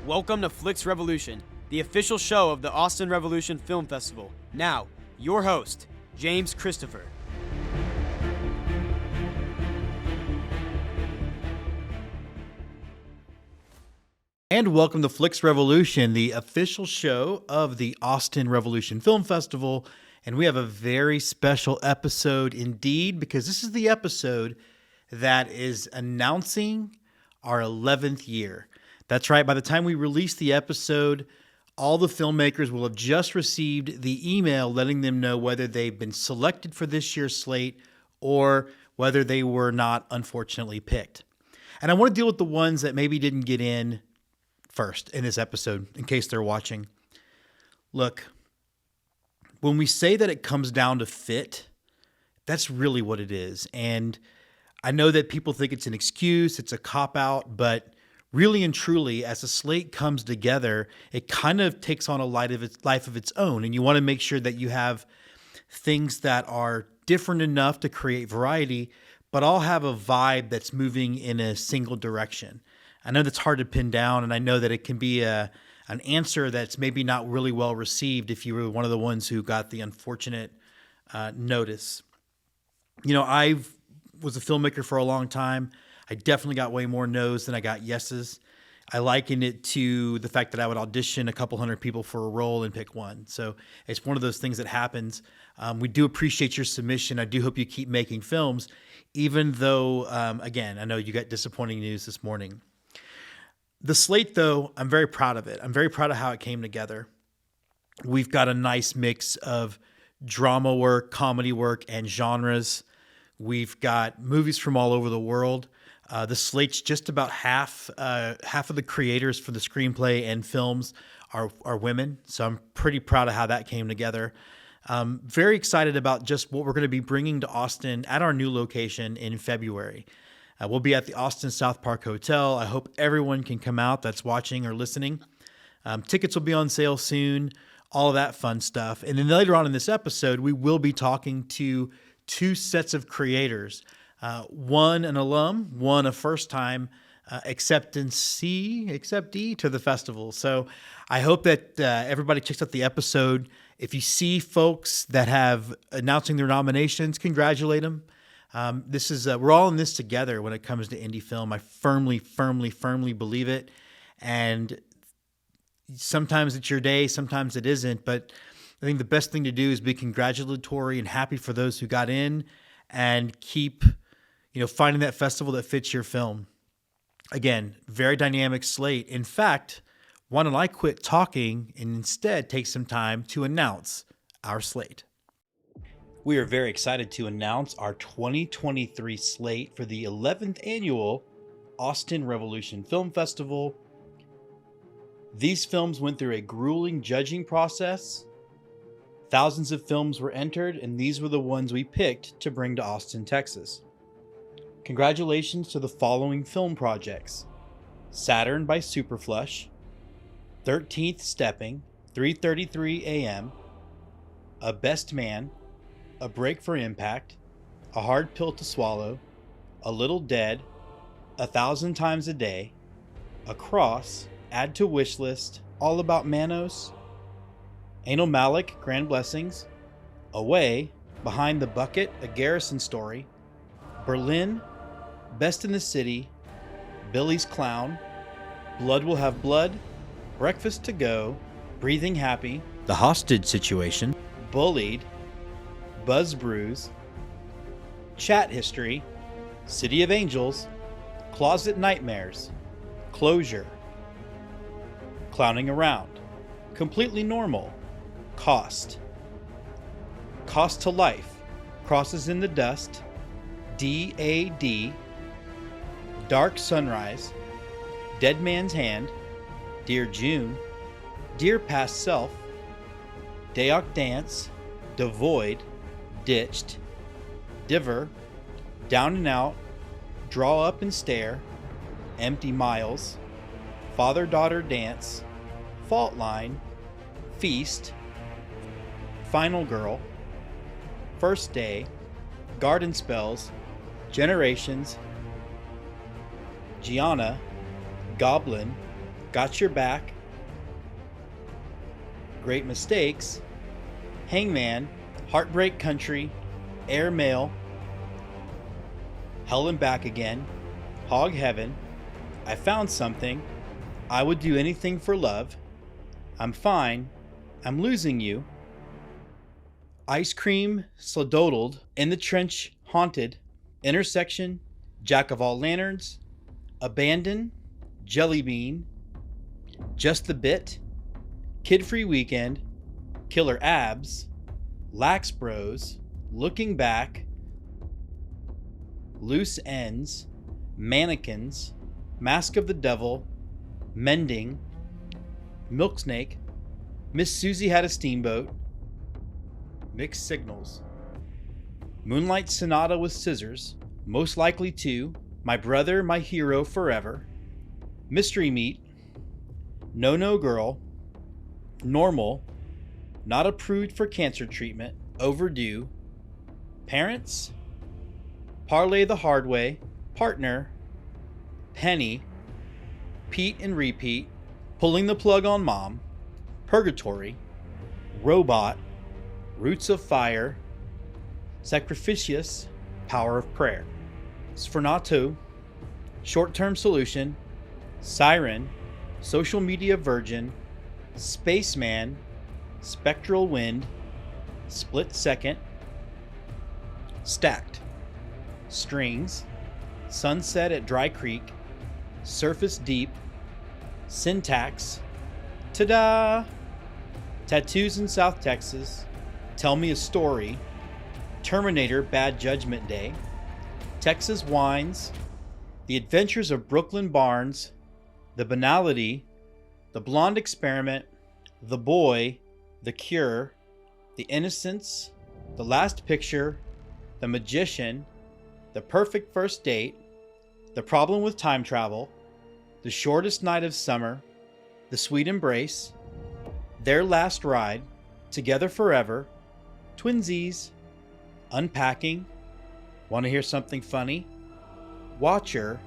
Welcome to Flix Revolution, the official show of the Austin Revolution Film Festival. Now, your host, James Christopher. And welcome to Flix Revolution, the official show of the Austin Revolution Film Festival. And we have a very special episode indeed, because this is the episode that is announcing our 11th year. That's right. By the time we release the episode, all the filmmakers will have just received the email letting them know whether they've been selected for this year's slate or whether they were not unfortunately picked. And I want to deal with the ones that maybe didn't get in first in this episode, in case they're watching. Look, when we say that it comes down to fit, that's really what it is. And I know that people think it's an excuse, it's a cop-out, but really and truly, as a slate comes together, it kind of takes on a life of its own. And you want to make sure that you have things that are different enough to create variety, but all have a vibe that's moving in a single direction. I know that's hard to pin down, and I know that it can be an answer that's maybe not really well received if you were one of the ones who got the unfortunate notice. You know, I was a filmmaker for a long time. I definitely got way more no's than I got yeses. I liken it to the fact that I would audition a couple hundred people for a role and pick one. So it's one of those things that happens. We do appreciate your submission. I do hope you keep making films, even though, again, I know you got disappointing news this morning. The slate, though, I'm very proud of it. I'm very proud of how it came together. We've got a nice mix of drama work, comedy work, and genres. We've got movies from all over the world. The slate's just about half of the creators for the screenplay and films are women. So I'm pretty proud of how that came together. Very excited about just what we're going to be bringing to Austin at our new location in February. We'll be at the Austin South Park Hotel. I hope everyone can come out that's watching or listening. Tickets will be on sale soon, all of that fun stuff. And then later on in this episode, we will be talking to two sets of creators. One an alum, one a first-time acceptee to the festival. So I hope that everybody checks out the episode. If you see folks that have announcing their nominations, congratulate them. This is we're all in this together when it comes to indie film. I firmly believe it. And sometimes it's your day, sometimes it isn't. But I think the best thing to do is be congratulatory and happy for those who got in, and keep finding that festival that fits your film. Again, very dynamic slate. In fact, why don't I quit talking and instead take some time to announce our slate? We are very excited to announce our 2023 slate for the 11th annual Austin Revolution Film Festival. These films went through a grueling judging process. Thousands of films were entered, and these were the ones we picked to bring to Austin, Texas. Congratulations to the following film projects: Saturn by Superflush, 13th Stepping, 3:33 a.m., A Best Man, A Break for Impact, A Hard Pill to Swallow, A Little Dead, 1,000 Times a Day, Across, Add to Wishlist, All About Manos, Anal Malik, Grand Blessings, Away, Behind the Bucket, A Garrison Story, Berlin, Best in the City, Billy's Clown, Blood Will Have Blood, Breakfast to Go, Breathing Happy, The Hostage Situation, Bullied, Buzz Brews, Chat History, City of Angels, Closet Nightmares, Closure, Clowning Around, Completely Normal, Cost, Cost to Life, Crosses in the Dust, DAD, Dark Sunrise, Dead Man's Hand, Dear June, Dear Past Self, Dayok Dance, Devoid, Ditched, Diver, Down and Out, Draw Up and Stare, Empty Miles, Father-Daughter Dance, Fault Line, Feast, Final Girl, First Day, Garden Spells, Generations, Gianna, Goblin, Got Your Back, Great Mistakes, Hangman, Heartbreak Country, Airmail, Hell and Back Again, Hog Heaven, I Found Something, I Would Do Anything for Love, I'm Fine, I'm Losing You, Ice Cream, Sladoddled, In the Trench, Haunted, Intersection, Jack of All Lanterns, Abandon, Jelly Bean, Just the Bit, Kid Free Weekend, Killer Abs, Lax Bros, Looking Back, Loose Ends, Mannequins, Mask of the Devil, Mending, Milk Snake, Miss Susie Had a Steamboat, Mixed Signals, Moonlight Sonata with Scissors, Most Likely To, My Brother, My Hero Forever, Mystery Meat, No No Girl, Normal, Not Approved for Cancer Treatment, Overdue, Parents, Parlay the Hard Way, Partner, Penny, Pete and Repeat, Pulling the Plug on Mom, Purgatory, Robot, Roots of Fire, Sacrificius, Power of Prayer, Sfornato, Short-Term Solution, Siren, Social Media Virgin, Spaceman, Spectral Wind, Split Second, Stacked, Strings, Sunset at Dry Creek, Surface Deep, Syntax, Ta-da! Tattoos in South Texas, Tell Me a Story, Terminator Bad Judgment Day, Texas Wines, The Adventures of Brooklyn Barnes, The Banality, The Blonde Experiment, The Boy, The Cure, The Innocents, The Last Picture, The Magician, The Perfect First Date, The Problem with Time Travel, The Shortest Night of Summer, The Sweet Embrace, Their Last Ride, Together Forever, Twinsies, Unpacking, Want to Hear Something Funny, Watcher,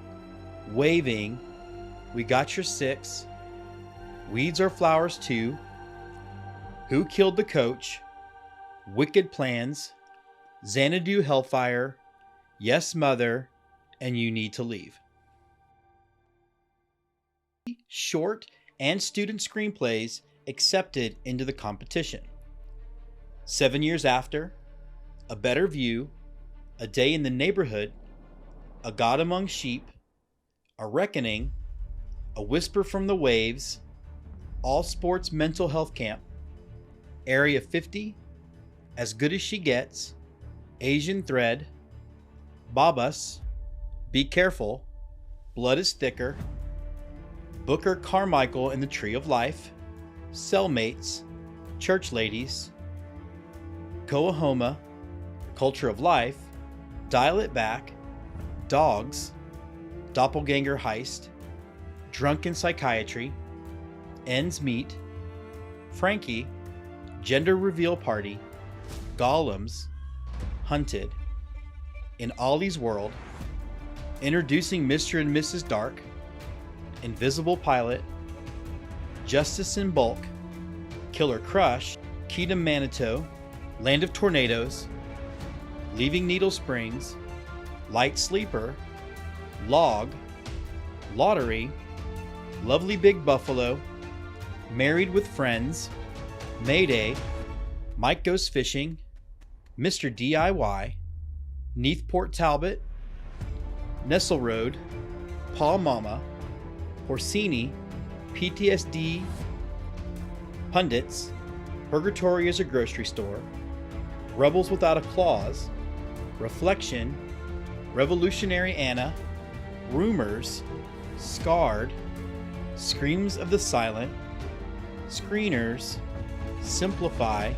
Waving, We Got Your Six, Weeds Are Flowers Too, Who Killed the Coach, Wicked Plans, Xanadu Hellfire, Yes Mother, and You Need to Leave. Short and student screenplays accepted into the competition. 7 years after, A Better View, A Day in the Neighborhood, A God Among Sheep, A Reckoning, A Whisper from the Waves, All Sports Mental Health Camp, Area 50, As Good as She Gets, Asian Thread, Babas, Be Careful, Blood is Thicker, Booker Carmichael and the Tree of Life, Cellmates, Church Ladies, Coahoma, Culture of Life, Dial It Back, Dogs, Doppelganger Heist, Drunken Psychiatry, Ends Meet, Frankie, Gender Reveal Party, Golems, Hunted, In Ollie's World, Introducing Mr. and Mrs. Dark, Invisible Pilot, Justice in Bulk, Killer Crush, Key to Manitou, Land of Tornadoes, Leaving Needle Springs, Light Sleeper, Log, Lottery, Lovely Big Buffalo, Married with Friends, Mayday, Mike Goes Fishing, Mr. DIY, Neathport Talbot, Nestle Road, Paul Mama, Orsini, PTSD, Pundits, Purgatory is a Grocery Store, Rebels Without a Clause, Reflection, Revolutionary Anna, Rumors, Scarred, Screams of the Silent, Screeners, Simplify,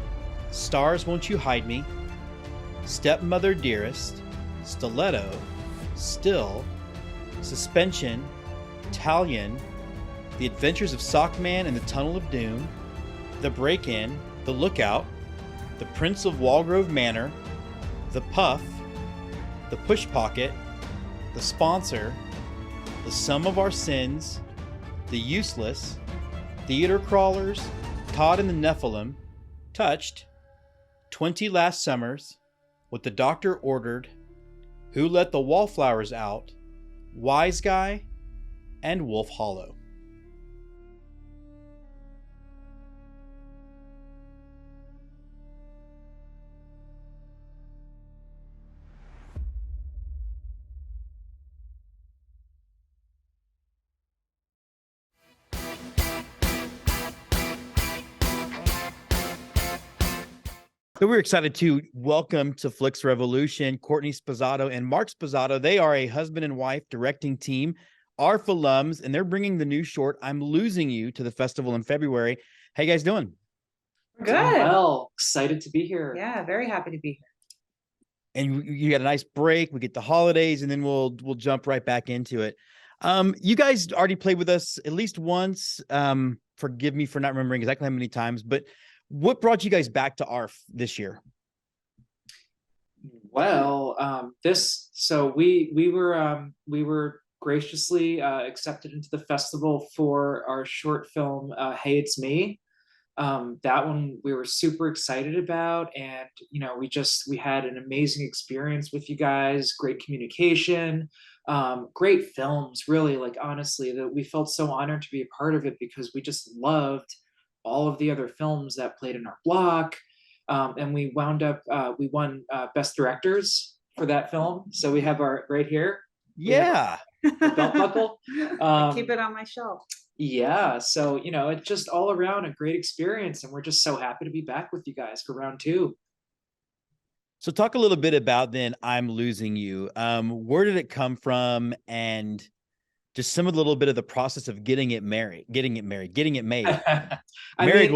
Stars Won't You Hide Me, Stepmother Dearest, Stiletto, Still, Suspension, Italian, The Adventures of Sockman and the Tunnel of Doom, The Break-In, The Lookout, The Prince of Walgrove Manor, The Puff, The Push Pocket, The Sponsor, The Sum of Our Sins, The Useless, Theater Crawlers, Todd and the Nephilim, Touched, 20 Last Summers, What the Doctor Ordered, Who Let the Wallflowers Out, Wise Guy, and Wolf Hollow. So we're excited to welcome to Flix Revolution, Courtney Sposato and Mark Sposato. They are a husband and wife directing team, ARFF alums, and they're bringing the new short, I'm Losing You, to the festival in February. How you guys doing? Good. Well, excited to be here. Yeah, very happy to be here. And you got a nice break. We get the holidays, and then we'll jump right back into it. You guys already played with us at least once. Forgive me for not remembering exactly how many times, but what brought you guys back to ARFF this year? Well, we were graciously accepted into the festival for our short film, Hey, It's Me. That one we were super excited about, and we had an amazing experience with you guys. Great communication, great films. Really, like honestly, that we felt so honored to be a part of it because we just loved all of the other films that played in our block, and we won Best Directors for that film. So we have our right here. Yeah, our belt buckle. I keep it on my shelf. Yeah, so it's just all around a great experience, and we're just so happy to be back with you guys for round 2. So talk a little bit about then I'm Losing You. Where did it come from, and just some of the little bit of the process of getting it made. We'll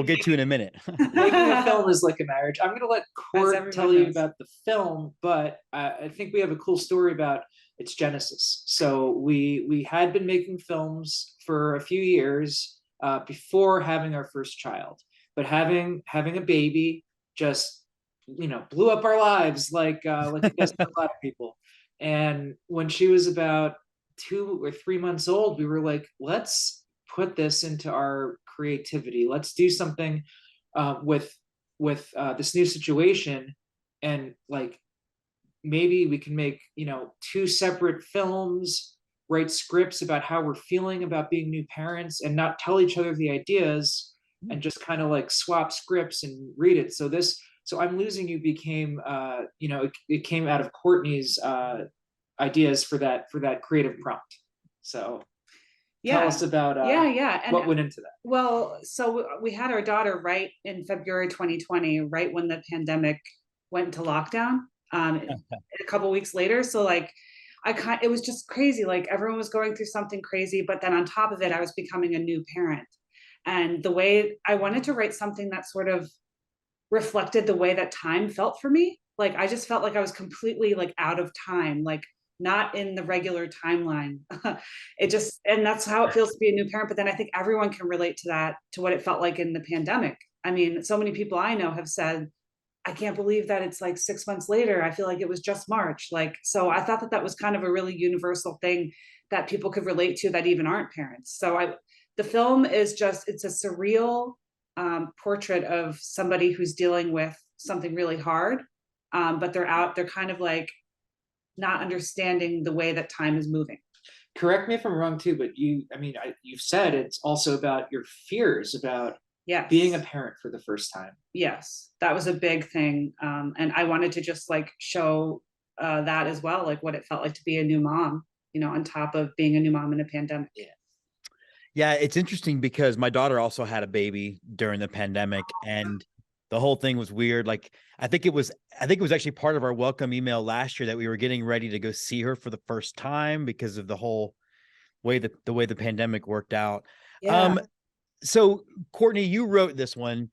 get to in a minute. Making a film is like a marriage. I'm going to let Court tell you about the film, but I think we have a cool story about its genesis. So we had been making films for a few years before having our first child, but having a baby just blew up our lives like it does for a lot of people. And when she was about 2 or 3 months old, we were like, let's put this into our creativity. Let's do something with this new situation, and like maybe we can make 2 separate films, write scripts about how we're feeling about being new parents, and not tell each other the ideas, and just kind of like swap scripts and read it. So I'm Losing You became it came out of Courtney's ideas for that creative prompt. So tell us about and what went into that. Well, so we had our daughter right in February 2020, right when the pandemic went into lockdown. A couple weeks later, so like it was just crazy. Like everyone was going through something crazy, but then on top of it, I was becoming a new parent, and the way I wanted to write something that sort of reflected the way that time felt for me. Like I just felt like I was completely like out of time, like not in the regular timeline. And that's how it feels to be a new parent. But then I think everyone can relate to that, to what it felt like in the pandemic. I mean, so many people I know have said, I can't believe that it's like 6 months later. I feel like it was just March. Like, so I thought that was kind of a really universal thing that people could relate to that even aren't parents. So the film is it's a surreal portrait of somebody who's dealing with something really hard, but they're kind of like not understanding the way that time is moving. Correct me if I'm wrong too, but you've said it's also about your fears about being a parent for the first time. Yes, that was a big thing, and I wanted to just like show that as well, like what it felt like to be a new mom, on top of being a new mom in a pandemic. Yeah, it's interesting because my daughter also had a baby during the pandemic, and the whole thing was weird. Like, I think it was actually part of our welcome email last year that we were getting ready to go see her for the first time because of the whole way the way the pandemic worked out. Yeah. So Courtney, you wrote this one.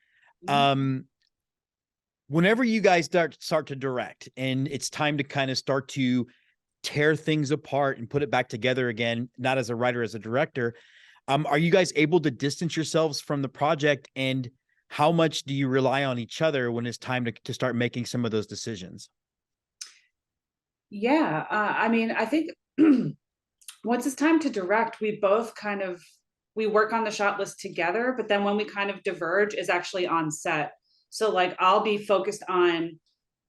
Whenever you guys start to direct and it's time to kind of start to tear things apart and put it back together again, not as a writer, as a director, are you guys able to distance yourselves from the project, and how much do you rely on each other when it's time to start making some of those decisions? Yeah, I mean, I think once it's time to direct, we we work on the shot list together, but then when we kind of diverge is actually on set. So like I'll be focused on,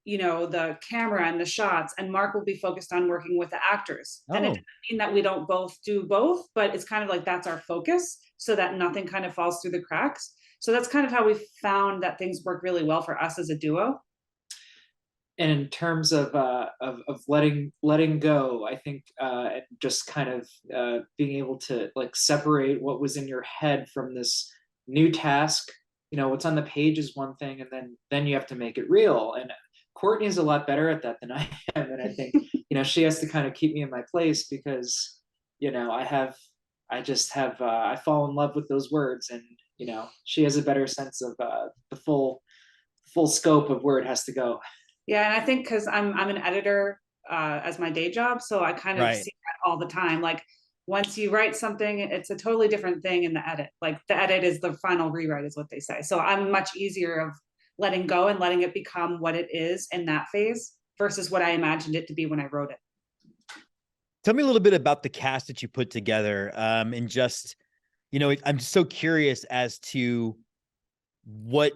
you know, the camera and the shots, and Mark will be focused on working with the actors. And it doesn't mean that we don't both do both, but it's kind of like that's our focus so that nothing kind of falls through the cracks. So that's kind of how we found that things work really well for us as a duo. And in terms of letting go, I think and just kind of being able to like separate what was in your head from this new task. You know, what's on the page is one thing, and then you have to make it real. And Courtney is a lot better at that than I am, and I think you know she has to kind of keep me in my place because you know I fall in love with those words, and you know she has a better sense of the full scope of where it has to go. Yeah, and I think because I'm an editor as my day job, so I kind of see that all the time. Like once you write something, it's a totally different thing in the edit. Like the edit is the final rewrite, is what they say. So I'm much easier of letting go and letting it become what it is in that phase versus what I imagined it to be when I wrote it. Tell me a little bit about the cast that you put together, and just, you know, I'm just so curious as to what,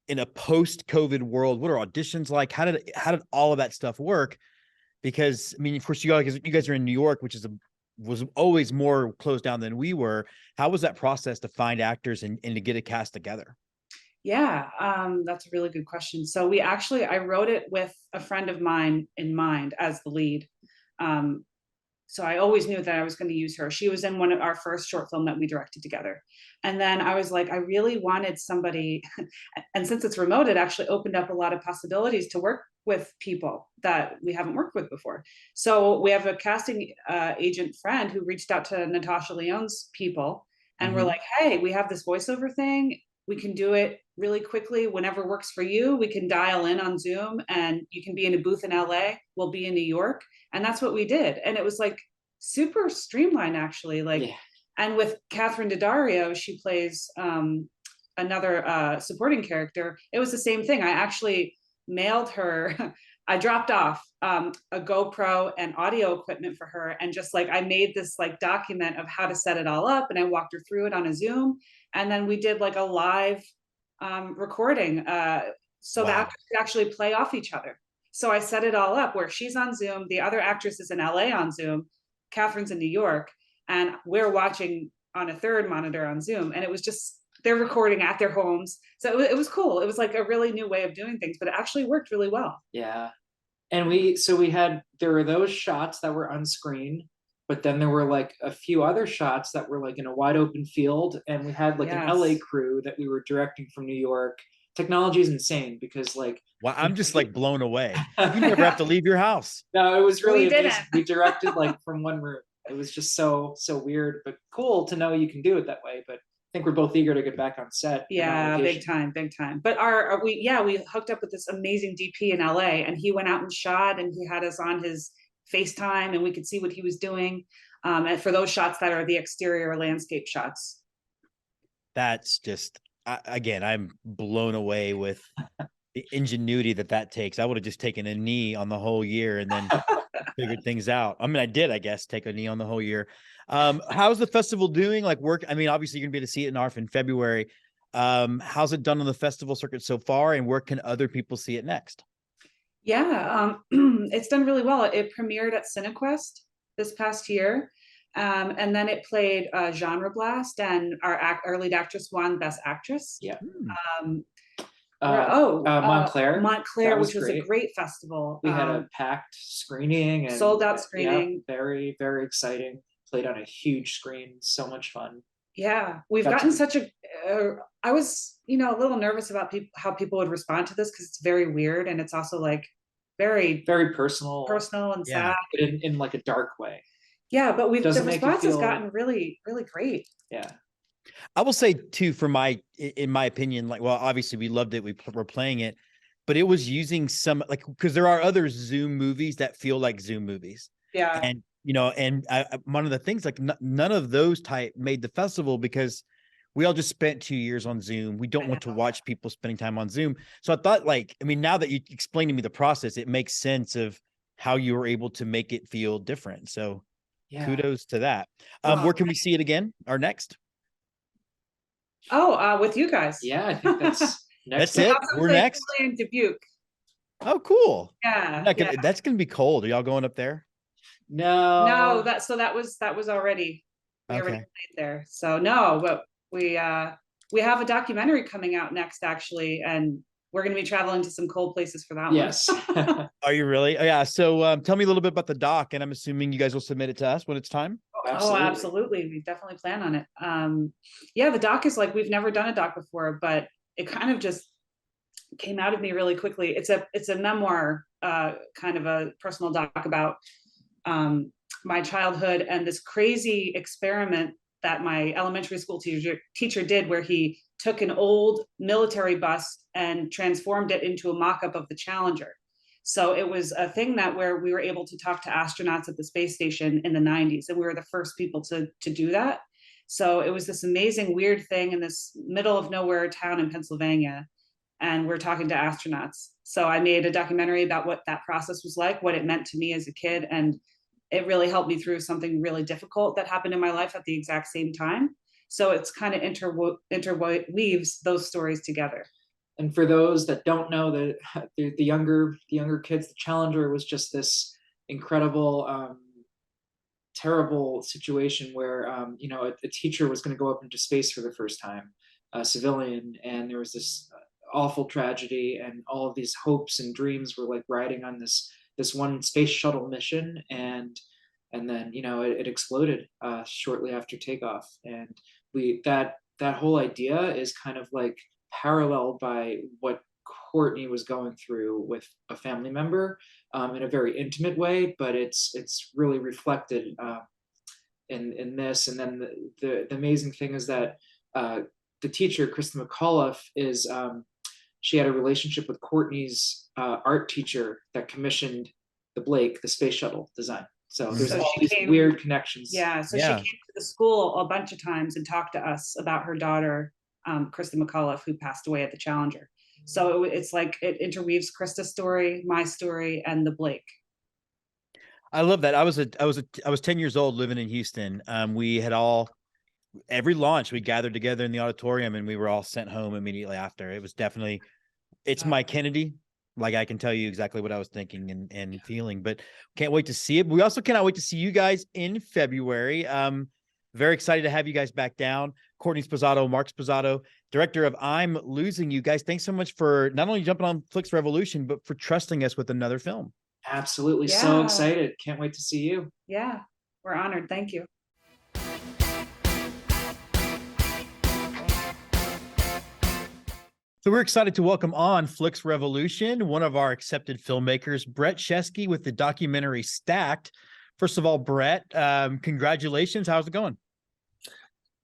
in a post-COVID world, what are auditions like? How did all of that stuff work? Because I mean, of course, you guys are in New York, which was always more closed down than we were. How was that process to find actors and to get a cast together? Yeah, that's a really good question. So I wrote it with a friend of mine in mind as the lead. So I always knew that I was going to use her. She was in one of our first short film that we directed together. And then I was like, I really wanted somebody, and since it's remote, it actually opened up a lot of possibilities to work with people that we haven't worked with before. So we have a casting agent friend who reached out to Natasha Lyonne's people, and we're like, hey, we have this voiceover thing. We can do it really quickly whenever works for you. We can dial in on Zoom, and you can be in a booth in LA. We'll be in New York. And that's what we did. And it was like super streamlined, actually. Like, and with Catherine Daddario, she plays another supporting character. It was the same thing. I actually mailed her, I dropped off a GoPro and audio equipment for her. And just like, I made this like document of how to set it all up, and I walked her through it on a Zoom. And then we did like a live recording. So the actors could actually play off each other. So I set it all up where she's on Zoom, the other actress is in LA on Zoom, Catherine's in New York, and we're watching on a third monitor on Zoom. And it was just, they're recording at their homes. So it was cool. It was like a really new way of doing things, but it actually worked really well. Yeah. And there were those shots that were on screen, but then there were like a few other shots that were like in a wide open field. And we had like an LA crew that we were directing from New York. Technology is insane because like, wow, I'm just like blown away. You never have to leave your house. No, it was really amazing. We directed like from one room. It was just so weird, but cool to know you can do it that way. But I think we're both eager to get back on set. Yeah, big time. But we hooked up with this amazing DP in LA, and he went out and shot, and he had us on his FaceTime, and we could see what he was doing. And for those shots that are the exterior landscape shots. That's just, again, I'm blown away with the ingenuity that takes. I would have just taken a knee on the whole year and then figured things out. I mean, I did, I guess, take a knee on the whole year. How's the festival doing? Like work? I mean, obviously you're gonna be able to see it in ARFF in February. How's it done on the festival circuit so far, and where can other people see it next? Yeah, it's done really well. It premiered at CineQuest this past year. And then it played Genre Blast, and our lead actress won Best Actress. Yeah. Montclair, which was great. A great festival. We had a packed screening and sold out screening. Yeah, very, very exciting. Played on a huge screen. So much fun. Yeah, we've gotten such a. I was, a little nervous about how people would respond to this because it's very weird, and it's also like very, very personal and sad, but in like a dark way. Yeah, but the response has gotten really, really great. Yeah. I will say too, in my opinion, like, well, obviously we loved it. We're playing it, but it was using some, like, because there are other Zoom movies that feel like Zoom movies. Yeah. And, one of the things, like none of those type made the festival because we all just spent 2 years on Zoom. We don't want to watch people spending time on Zoom. So I thought, now that you explained to me the process, it makes sense of how you were able to make it feel different. So kudos to that. Where can we see it again? Our next? With you guys. Yeah, I think that's next. That's it. We're next. In Dubuque. Oh, cool. Yeah, That's gonna be cold. Are y'all going up there? No, that was already, we already Okay. played there. So no, but we have a documentary coming out next, actually, and we're going to be traveling to some cold places for that Yes. one. Are you really? Oh, yeah. So tell me a little bit about the doc, and I'm assuming you guys will submit it to us when it's time. Oh, absolutely. We definitely plan on it. Yeah, the doc is like, we've never done a doc before, but it kind of just came out of me really quickly. It's a memoir, kind of a personal doc about my childhood and this crazy experiment that my elementary school teacher did, where he took an old military bus and transformed it into a mock-up of the Challenger. So it was a thing that where we were able to talk to astronauts at the space station in the 90s, and we were the first people to do that. So it was this amazing, weird thing in this middle of nowhere town in Pennsylvania, and we're talking to astronauts. So I made a documentary about what that process was like, what it meant to me as a kid, and it really helped me through something really difficult that happened in my life at the exact same time. So it's kind of interweaves those stories together. And for those that don't know, the younger kids, the Challenger was just this incredible, terrible situation where a teacher was going to go up into space for the first time, a civilian, and there was this awful tragedy, and all of these hopes and dreams were like riding on this one space shuttle mission, and then it exploded shortly after takeoff. And that whole idea is kind of like paralleled by what Courtney was going through with a family member, in a very intimate way, but it's really reflected in this. And then the amazing thing is that the teacher, Kristen McAuliffe, is she had a relationship with Courtney's art teacher that commissioned the space shuttle design. So there's all these weird connections. Yeah, so she came to the school a bunch of times and talked to us about her daughter, Kristen McAuliffe, who passed away at the Challenger. So it's like it interweaves Krista's story, my story, and the Blake. I love that. I was 10 years old living in Houston. We had every launch we gathered together in the auditorium, and we were all sent home immediately after. It was definitely, it's my Kennedy. Like, I can tell you exactly what I was thinking and feeling, but can't wait to see it. We also cannot wait to see you guys in February. Very excited to have you guys back down. Courtney Sposato, Mark Sposato, director of I'm Losing You. Guys, thanks so much for not only jumping on Flix Revolution, but for trusting us with another film. Absolutely. Yeah. So excited. Can't wait to see you. Yeah, we're honored. Thank you. So we're excited to welcome on Flix Revolution, one of our accepted filmmakers, Brett Scheske, with the documentary Stacked. First of all, Brett, congratulations. How's it going?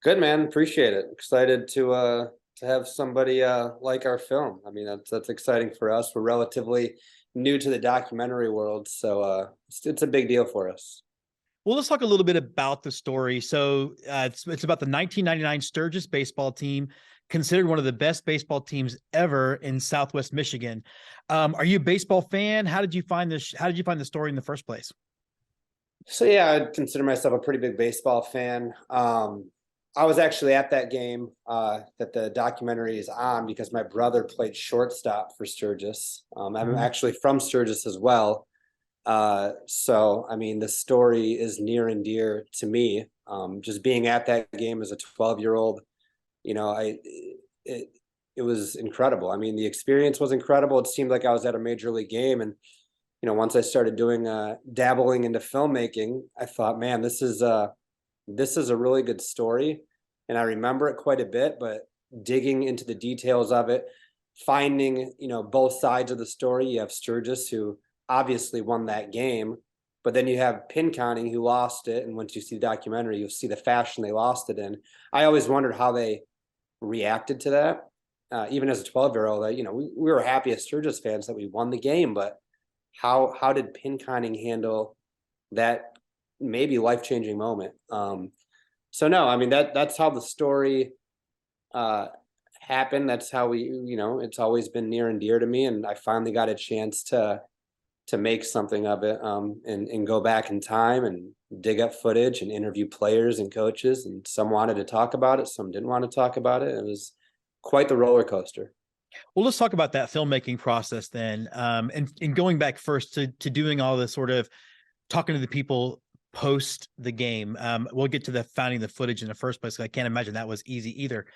Good, man. Appreciate it. Excited to have somebody like our film. I mean, that's exciting for us. We're relatively new to the documentary world, so it's a big deal for us. Well, let's talk a little bit about the story. So it's about the 1999 Sturgis baseball team, considered one of the best baseball teams ever in Southwest Michigan. Are you a baseball fan? How did you find this? How did you find the story in the first place? So yeah, I'd consider myself a pretty big baseball fan. I was actually at that game that the documentary is on because my brother played shortstop for Sturgis. I'm actually from Sturgis as well. So, I mean, the story is near and dear to me. Just being at that game as a 12-year-old, it was incredible. I mean, the experience was incredible. It seemed like I was at a major league game. And, once I started doing dabbling into filmmaking, I thought, man, this is a really good story. And I remember it quite a bit, but digging into the details of it, finding, both sides of the story. You have Sturgis, who obviously won that game, but then you have Pinconning, who lost it. And once you see the documentary, you'll see the fashion they lost it in. I always wondered how they reacted to that. Even as a 12-year-old, we were happy as Sturgis fans that we won the game, but how did Pinconning handle that maybe life-changing moment? So no, I mean, that's how the story happened. That's how we, it's always been near and dear to me. And I finally got a chance to to make something of it, and go back in time and dig up footage and interview players and coaches. And some wanted to talk about it, some didn't want to talk about it. It was quite the roller coaster. Well, let's talk about that filmmaking process then. And going back first to doing all the sort of talking to the people post the game. We'll get to the finding the footage in the first place. I can't imagine that was easy either.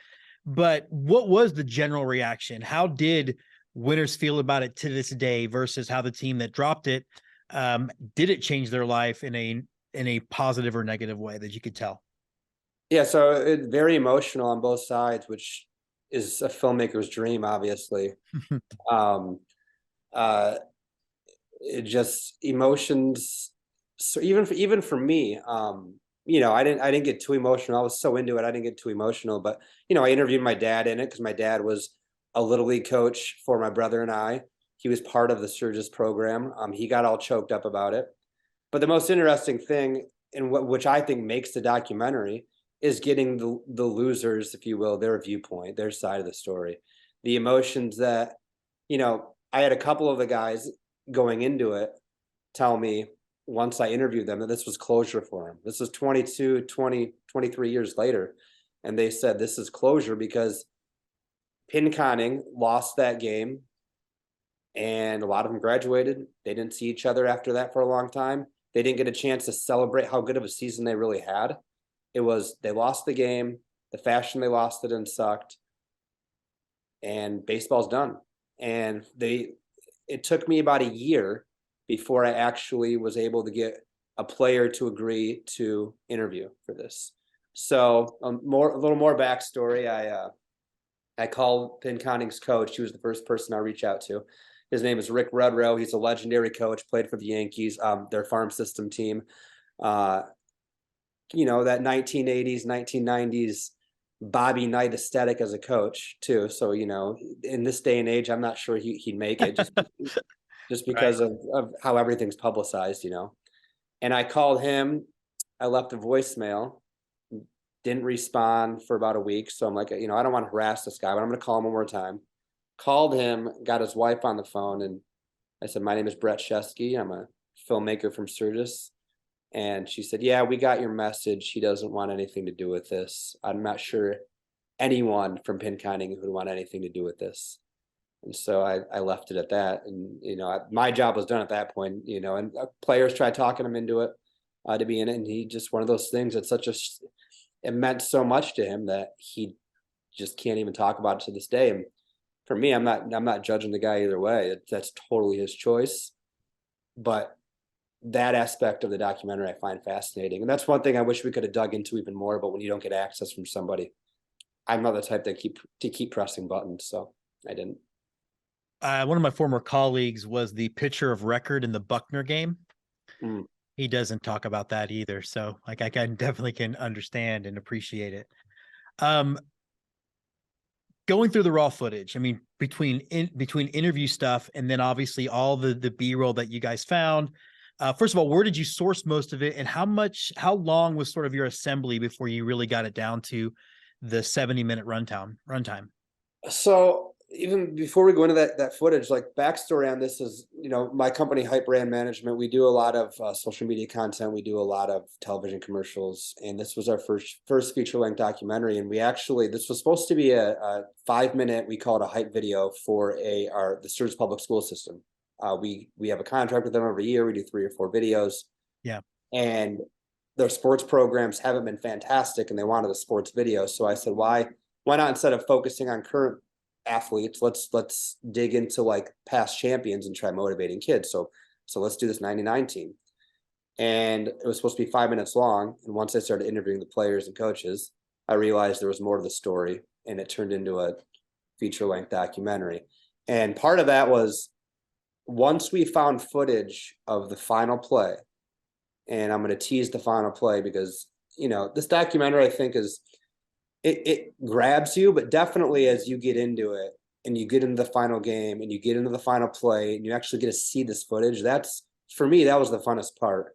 But what was the general reaction? How did winners feel about it to this day versus how the team that dropped it, did it change their life in a positive or negative way that you could tell? Yeah, so it's very emotional on both sides, which is a filmmaker's dream, obviously. It just emotions. So even for me, I didn't get too emotional. I was so into it, I didn't get too emotional. But I interviewed my dad in it because my dad was a little league coach for my brother and I. He was part of the Sturgis program. He got all choked up about it. But the most interesting thing, and which I think makes the documentary, is getting the losers, if you will, their viewpoint, their side of the story, the emotions that, I had a couple of the guys going into it tell me once I interviewed them that this was closure for them. This was 22, 20, 23 years later. And they said this is closure because Pinconning lost that game, and a lot of them graduated. They didn't see each other after that for a long time. They didn't get a chance to celebrate how good of a season they really had. It was, they lost the game, the fashion they lost it in sucked, and baseball's done. And it took me about a year before I actually was able to get a player to agree to interview for this. So a little more backstory. I called Pinconning's coach. He was the first person I reached out to. His name is Rick Rudrow. He's a legendary coach, played for the Yankees, their farm system team. That 1980s, 1990s Bobby Knight aesthetic as a coach too. So, in this day and age, I'm not sure he'd make it just because right. of how everything's publicized, And I called him, I left a voicemail, didn't respond for about a week. So I'm like, I don't want to harass this guy, but I'm going to call him one more time. Called him, got his wife on the phone, and I said, my name is Brett Scheske. I'm a filmmaker from Sturgis. And she said, yeah, we got your message. He doesn't want anything to do with this. I'm not sure anyone from Pinconning would want anything to do with this. And so I left it at that. And, my job was done at that point, and players tried talking him into it, to be in it. And he just, one of those things that's it meant so much to him that he just can't even talk about it to this day. And for me, I'm not judging the guy either way. That's totally his choice. But that aspect of the documentary I find fascinating. And that's one thing I wish we could have dug into even more. But when you don't get access from somebody, I'm not the type that keep pressing buttons. So I didn't. One of my former colleagues was the pitcher of record in the Buckner game. Mm. He doesn't talk about that either. So I definitely can understand and appreciate it. Going through the raw footage, I mean, between interview stuff and then obviously all the B-roll that you guys found. First of all, where did you source most of it, and how long was sort of your assembly before you really got it down to the 70-minute runtime? So even before we go into that footage, like backstory on this is, my company Hype Brand Management, we do a lot of social media content. We do a lot of television commercials, and this was our first feature-length documentary. And this was supposed to be a 5-minute, we call it a hype video for the Sturgis Public School System. We have a contract with them every year. We do 3 or 4 videos. Yeah. And their sports programs haven't been fantastic, and they wanted a sports video. So I said, why not, instead of focusing on current athletes, let's dig into like past champions and try motivating kids. So let's do this 99 team. And it was supposed to be 5 minutes long. And once I started interviewing the players and coaches, I realized there was more to the story, and it turned into a feature-length documentary. And part of that was, once we found footage of the final play, and I'm going to tease the final play because, this documentary, I think, it grabs you, but definitely as you get into it and you get into the final game and you get into the final play and you actually get to see this footage, for me, that was the funnest part.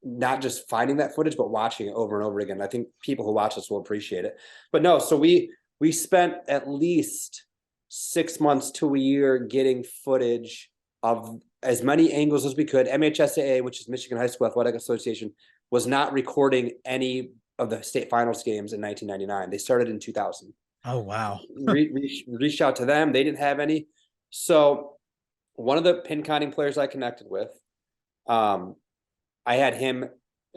Not just finding that footage, but watching it over and over again. I think people who watch this will appreciate it. But no, so we spent at least 6 months to a year getting footage of as many angles as we could. MHSAA, which is Michigan High School Athletic Association, was not recording any of the state finals games in 1999. They started in 2000. Oh, wow. Reached out to them. They didn't have any. So one of the pin counting players I connected with, I had him,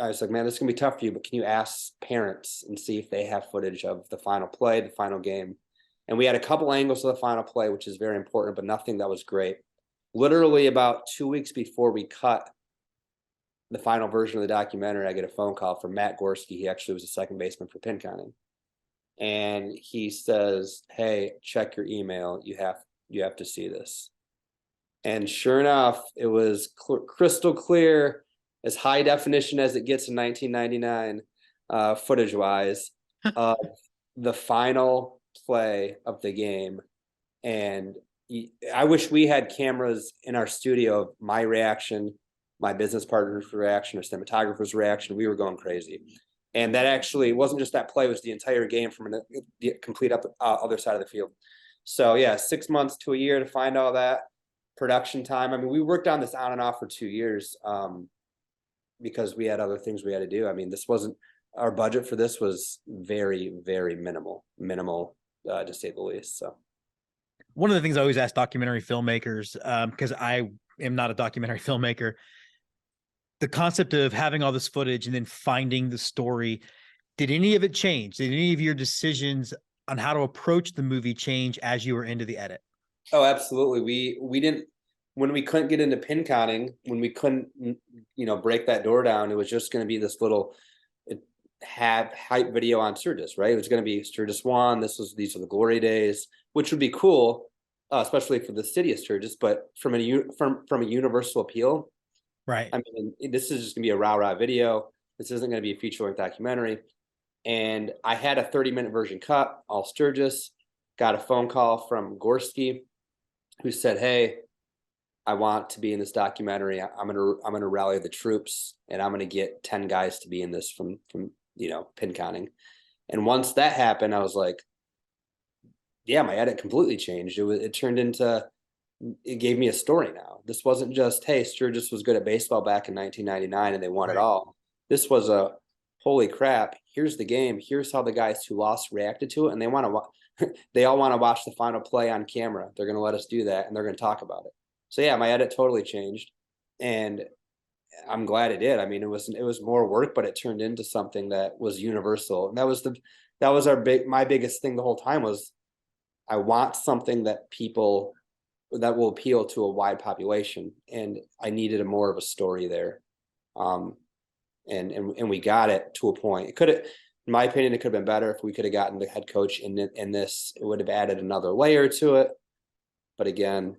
I was like, man, this is gonna be tough for you, but can you ask parents and see if they have footage of the final play, the final game? And we had a couple angles of the final play, which is very important, but nothing that was great. Literally about 2 weeks before we cut the final version of the documentary, I get a phone call from Matt Gorski. He actually was a second baseman for pin counting. And he says, hey, check your email. You have to see this. And sure enough, it was crystal clear, as high definition as it gets in 1999, footage wise, of the final play of the game. And I wish we had cameras in our studio of my reaction, my business partner's reaction, or cinematographer's reaction. We were going crazy. And that actually wasn't just that play, it was the entire game from the complete other side of the field. So yeah, 6 months to a year to find all that. Production time. I mean, we worked on this on and off for 2 years because we had other things we had to do. I mean, this wasn't, our budget for this was very, very minimal to say the least. So one of the things I always ask documentary filmmakers, because I am not a documentary filmmaker, the concept of having all this footage and then finding the story, did any of it change? Did any of your decisions on how to approach the movie change as you were into the edit? Oh, absolutely. We didn't, when we couldn't get into pin counting, when we couldn't, break that door down, it was just going to be this little hype video on Sturgis, right? It was going to be Sturgis won. These are the glory days, which would be cool, especially for the city of Sturgis. But from a universal appeal, right? I mean, this is just going to be a rah-rah video. This isn't going to be a feature-length documentary. And I had a 30-minute version cut, all Sturgis. Got a phone call from Gorski, who said, "Hey, I want to be in this documentary. I'm gonna rally the troops, and I'm gonna get 10 guys to be in this from pin counting." And once that happened, I was like, yeah, my edit completely changed. It turned into, it gave me a story now. This wasn't just, hey, Sturgis was good at baseball back in 1999 and they won it all. This was a, holy crap, here's the game. Here's how the guys who lost reacted to it, and they all want to watch the final play on camera. They're going to let us do that, and they're going to talk about it. So yeah, my edit totally changed, and I'm glad it did. I mean, it was more work, but it turned into something that was universal. And that was my biggest thing the whole time was, I want something that will appeal to a wide population, and I needed more of a story there. And we got it to a point. It could have, in my opinion, it could have been better if we could have gotten the head coach in this. It would have added another layer to it. But again,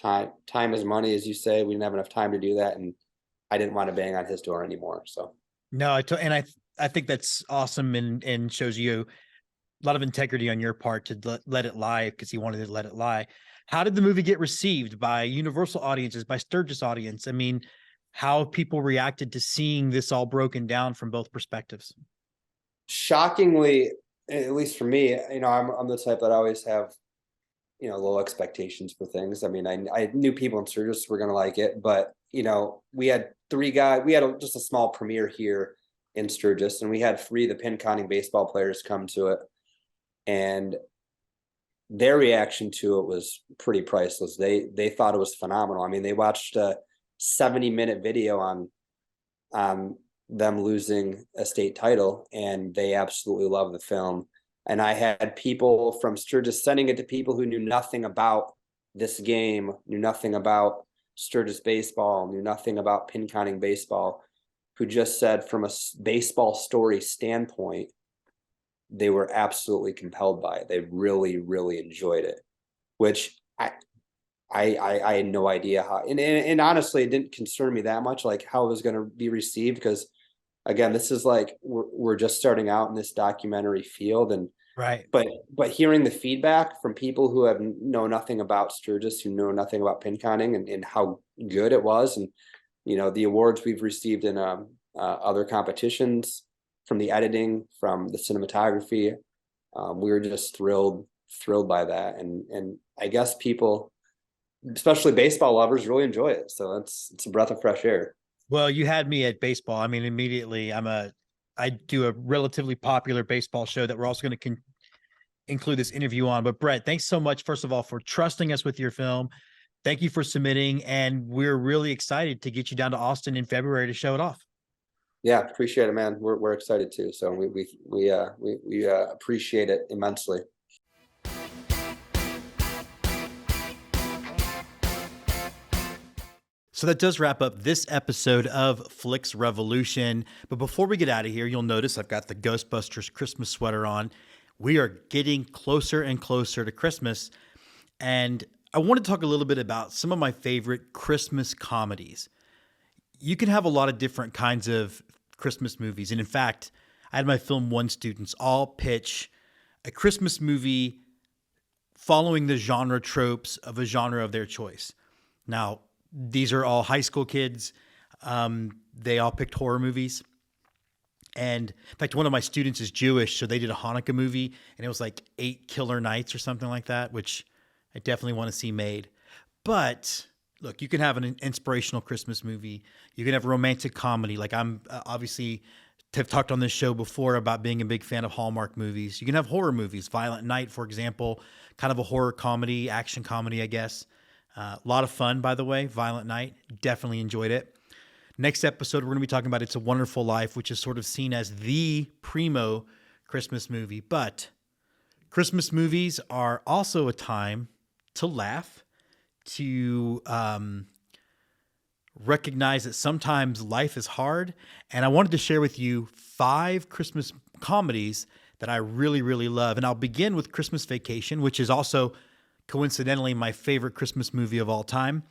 time is money, as you say. We didn't have enough time to do that, and I didn't want to bang on his door anymore. So no, I think that's awesome and shows you a lot of integrity on your part to let it lie, because he wanted to let it lie. How did the movie get received by universal audiences, by Sturgis audience? I mean, how people reacted to seeing this all broken down from both perspectives? Shockingly, at least for me, I'm the type that I always have, low expectations for things. I mean, I knew people in Sturgis were going to like it, but we had 3 guys. We had just a small premiere here in Sturgis, and we had 3 of the pin counting baseball players come to it, and their reaction to it was pretty priceless. They thought it was phenomenal. I mean, they watched a 70-minute video on them losing a state title, and they absolutely love the film. And I had people from Sturgis sending it to people who knew nothing about this game, knew nothing about Sturgis baseball, knew nothing about pin counting baseball, who just said, from a baseball story standpoint, they were absolutely compelled by it. They really, really enjoyed it, which I had no idea how, and honestly, it didn't concern me that much, like how it was going to be received, because again, this is like, we're just starting out in this documentary field, and right. But hearing the feedback from people who know nothing about Sturgis, who know nothing about pin counting, and how good it was, and the awards we've received in other competitions, from the editing, from the cinematography, we were just thrilled by that, and I guess people especially baseball lovers really enjoy it. So it's a breath of fresh air. Well, you had me at baseball. I mean, immediately I do a relatively popular baseball show that we're also going to include this interview on. But Brett, thanks so much, first of all, for trusting us with your film. Thank you for submitting. And we're really excited to get you down to Austin in February to show it off. Yeah, appreciate it, man. We're excited too. So we appreciate it immensely. So that does wrap up this episode of Flix Revolution. But before we get out of here, you'll notice I've got the Ghostbusters Christmas sweater on. We are getting closer and closer to Christmas. And I want to talk a little bit about some of my favorite Christmas comedies. You can have a lot of different kinds of Christmas movies. And in fact, I had my Film One students all pitch a Christmas movie following the genre tropes of a genre of their choice. Now, these are all high school kids. They all picked horror movies. And in fact, one of my students is Jewish, so they did a Hanukkah movie, and it was like 8 Killer Nights or something like that, which I definitely want to see made. But look, you can have an inspirational Christmas movie. You can have a romantic comedy. Like I'm obviously have talked on this show before about being a big fan of Hallmark movies. You can have horror movies. Violent Night, for example, kind of a horror comedy, action comedy, I guess. A lot of fun, by the way. Violent Night. Definitely enjoyed it. Next episode, we're going to be talking about It's a Wonderful Life, which is sort of seen as the primo Christmas movie. But Christmas movies are also a time to laugh, to recognize that sometimes life is hard. And I wanted to share with you 5 Christmas comedies that I really, really love. And I'll begin with Christmas Vacation, which is also coincidentally my favorite Christmas movie of all time.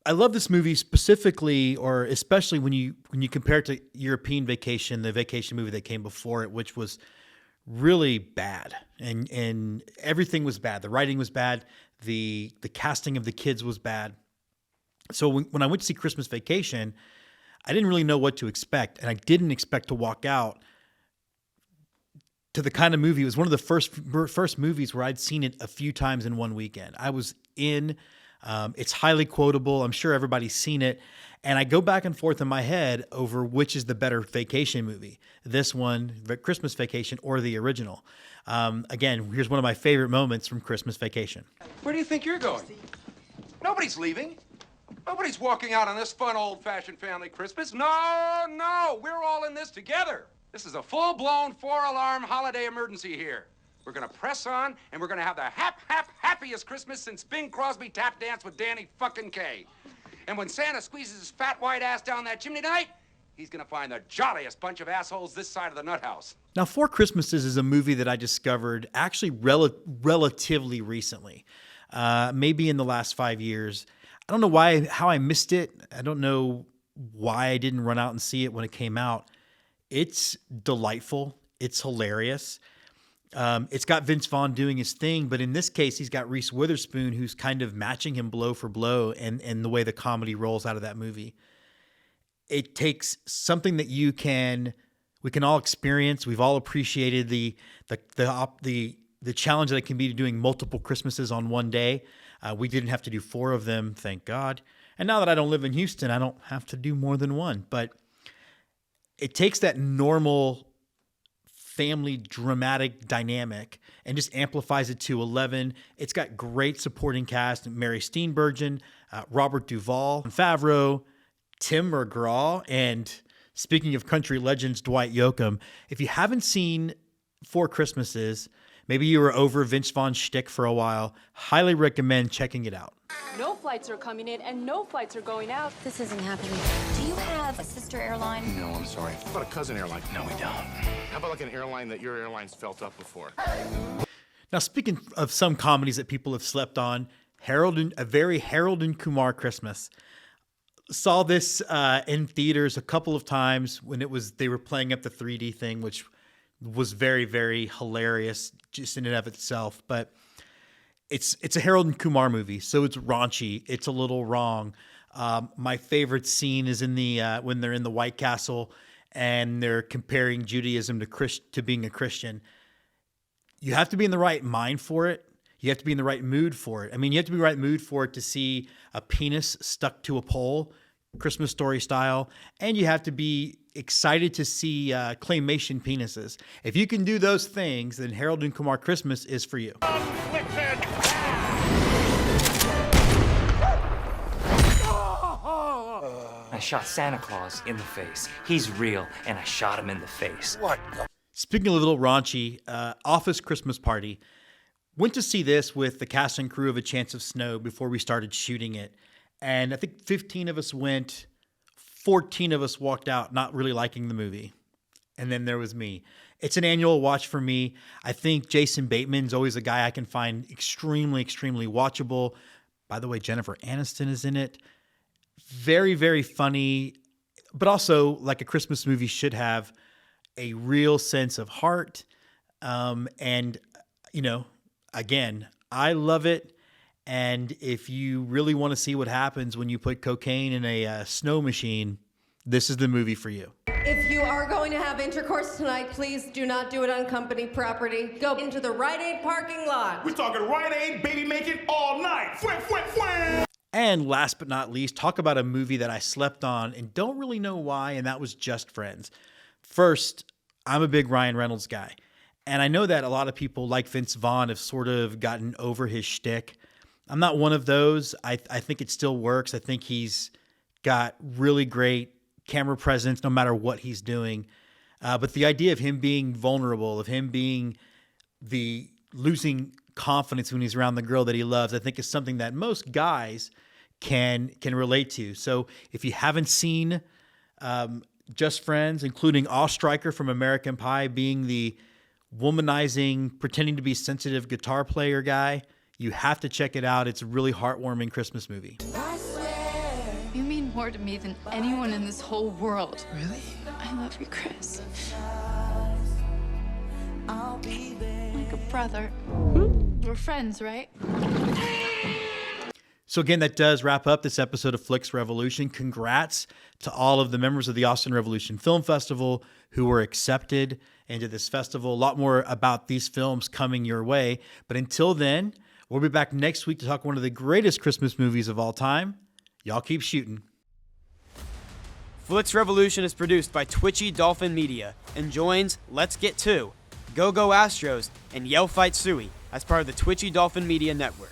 I love this movie specifically, or especially when you compare it to European Vacation, the vacation movie that came before it, which was really bad, and everything was bad. The writing was bad. The casting of the kids was bad. So when I went to see Christmas Vacation, I didn't really know what to expect, and I didn't expect to walk out to the kind of movie. It was one of the first movies where I'd seen it a few times in one weekend. I was in. It's highly quotable. I'm sure everybody's seen it. And I go back and forth in my head over which is the better vacation movie, this one, the Christmas Vacation, or the original. Again, here's one of my favorite moments from Christmas Vacation. Where do you think you're going? Nobody's leaving. Nobody's walking out on this fun, old-fashioned family Christmas. No, we're all in this together. This is a full-blown 4-alarm holiday emergency here. We're gonna press on, and we're gonna have the happiest Christmas since Bing Crosby tap danced with Danny fucking Kaye. And when Santa squeezes his fat white ass down that chimney tonight, he's gonna find the jolliest bunch of assholes this side of the nut house. Now, Four Christmases is a movie that I discovered actually relatively recently, maybe in the last 5 years. I don't know how I missed it. I don't know why I didn't run out and see it when it came out. It's delightful. It's hilarious. It's got Vince Vaughn doing his thing, but in this case, he's got Reese Witherspoon, who's kind of matching him blow for blow, and the way the comedy rolls out of that movie. It takes something that we can all experience. We've all appreciated the challenge that it can be to doing multiple Christmases on one day. We didn't have to do 4 of them, thank God. And now that I don't live in Houston, I don't have to do more than one. But it takes that normal family dramatic dynamic and just amplifies it to 11. It's got great supporting cast: Mary Steenburgen, Robert Duvall, Favreau, Tim McGraw, and speaking of country legends, Dwight Yoakam. If you haven't seen Four Christmases, maybe you were over Vince Vaughn's shtick for a while, highly recommend checking it out. No flights are coming in and no flights are going out. This isn't happening. Do you have a sister airline? No, I'm sorry. How about a cousin airline? No, we don't. How about like an airline that your airline's felt up before? Now, speaking of some comedies that people have slept on, a very Harold and Kumar Christmas. Saw this in theaters a couple of times when they were playing up the 3D thing, which was very, very hilarious just in and of itself. But it's a Harold and Kumar movie, so it's raunchy. It's a little wrong. My favorite scene is in when they're in the White Castle and they're comparing Judaism to being a Christian. You have to be in the right mind for it. You have to be in the right mood for it. I mean, you have to be in the right mood for it to see a penis stuck to a pole, Christmas Story style, and you have to be excited to see claymation penises. If you can do those things, then Harold and Kumar Christmas is for you. I shot Santa Claus in the face. He's real, and I shot him in the face. What? Speaking of a little raunchy, Office Christmas Party. Went to see this with the cast and crew of A Chance of Snow before we started shooting it. And I think 15 of us went, 14 of us walked out not really liking the movie. And then there was me. It's an annual watch for me. I think Jason Bateman's always a guy I can find extremely, extremely watchable. By the way, Jennifer Aniston is in it. Very, very funny, but also like a Christmas movie should have, a real sense of heart. And, you know, again, I love it. And if you really want to see what happens when you put cocaine in a snow machine, this is the movie for you. If you are going to have intercourse tonight, please do not do it on company property. Go into the Rite Aid parking lot. We're talking Rite Aid, baby, make it all night. Fwah, fwah, fwah. And last but not least, talk about a movie that I slept on and don't really know why, and that was Just Friends. First, I'm a big Ryan Reynolds guy. And I know that a lot of people like Vince Vaughn have sort of gotten over his shtick. I'm not one of those. I think it still works. I think he's got really great camera presence no matter what he's doing. But the idea of him being vulnerable, of him being the losing confidence when he's around the girl that he loves, I think is something that most guys can relate to. So if you haven't seen Just Friends, including Stryker from American Pie being the womanizing, pretending to be sensitive guitar player guy, you have to check it out. It's a really heartwarming Christmas movie. You mean more to me than anyone in this whole world. Really? I love you, Chris. Like a brother. We're friends, right? So again, that does wrap up this episode of Flix Revolution. Congrats to all of the members of the Austin Revolution Film Festival who were accepted into this festival. A lot more about these films coming your way. But until then, we'll be back next week to talk one of the greatest Christmas movies of all time. Y'all keep shooting. Flix Revolution is produced by Twitchy Dolphin Media and joins Let's Get To, Go Go Astros, and Yell Fight Suey as part of the Twitchy Dolphin Media Network.